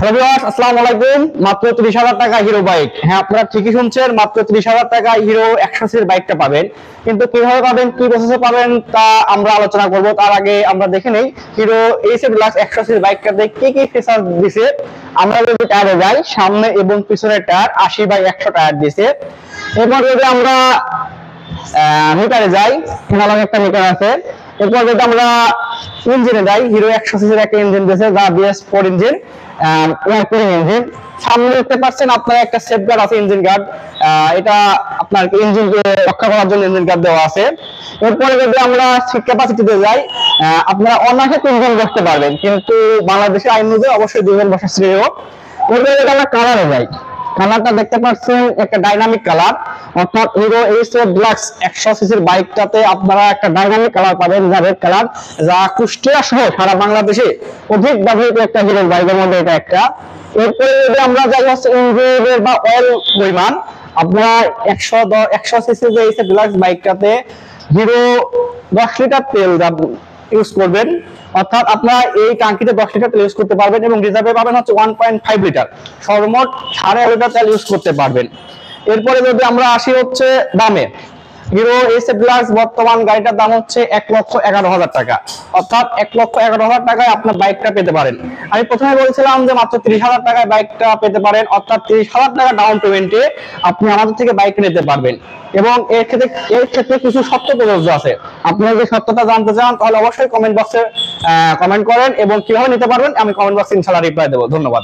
Hello viewers, আসসালামু আলাইকুম। মাত্র 30,000 টাকা হিরো বাইক। হ্যাঁ, আপনারা ঠিকই শুনছেন, মাত্র 30,000 টাকা হিরো 100 সিসির বাইকটা পাবেন। কিন্তু কিভাবে পাবেন, কি প্রসেসে পাবেন তা আমরা আলোচনা করব। তার আগে আমরা দেখে নেই হিরো এসএ প্লাস 100 সিসির বাইকটাতে কি কি ফিচার দিয়েছে। আমরা যদি টায়ারে যাই, সামনে এবং পিছনের টায়ার 80/100 টায়ার দিয়েছে। এরপর যদি আমরা মিটারে যাই, এখানে একটা মিটার আছে। এরপর যদি আমরা ইঞ্জিনে যাই, হিরো 100 সিসির একটা ইঞ্জিন দিয়েছে, যা BS4 ইঞ্জিন, এয়ারকুলিং ইঞ্জিন। সামনে দেখতে পাচ্ছেন আপনার একটা সেফ গার্ড আছে, ইঞ্জিন গার্ড। এটা আপনার ইঞ্জিনকে রক্ষা করার জন্য ইঞ্জিন গার্ড দেওয়া আছে। এরপরে যদি আমরা সিট ক্যাপাসিটিতে যাই, আপনারা অনায়াসে 3 জন বসতে পারবেন, কিন্তু বাংলাদেশের আইন অনুযায়ী অবশ্যই 2 জন বসা শ্রেয়। এরপরে যদি আমরা কালারে যাই, কালারটা দেখতে পাচ্ছেন একটা ডাইনামিক কালার, অর্থাৎ হিরো এসএ ডিলাক্স 100 সিসির বাইকটাতে আপনারা একটা ডাইনামিক কালার পাবেন, যা রেড কালার, যা কুষ্টিয়া সহ সারা বাংলাদেশে অধিক ব্যবহৃত একটা হিরো বাইকের মধ্যে এটা একটা। এরপরে যদি আমরা যাই হচ্ছে ইঞ্জিনের বা অয়েল পরিমাণ, আপনারা 100 সিসি যে এসএ ডিলাক্স বাইকটাতে হিরো 10 লিটার তেল ইউজ করবেন, অর্থাৎ আপনারা এই টাঙ্কিতে 10 লিটার তেল ইউজ করতে পারবেন এবং রিজার্ভে পাবেন হচ্ছে 1.5 লিটার, সর্বমোট 1.5 লিটার তেল ইউজ করতে পারবেন। এরপরে যদি আমরা আসি হচ্ছে দামে, হিরো এসএ প্লাস বর্তমান গাড়িটার দাম হচ্ছে 1,11,000 টাকা, অর্থাৎ 1,11,000 টাকায় আপনার বাইকটা পেতে পারেন। আমি প্রথমে বলছিলাম যে মাত্র 30,000 টাকায় বাইকটা পেতে পারেন, অর্থাৎ 30,000 টাকা ডাউন পেমেন্টে আপনি আমাদের থেকে বাইক নিতে পারবেন। এবং এর ক্ষেত্রে কিছু শর্ত প্রযোজ্য আছে। আপনারা যদি সত্যতা জানতে চান তাহলে অবশ্যই কমেন্ট বক্সে কমেন্ট করেন, এবং কিভাবে নিতে পারবেন আমি কমেন্ট বক্সে ইনশাআল্লাহ রিপ্লাই দেবো। ধন্যবাদ।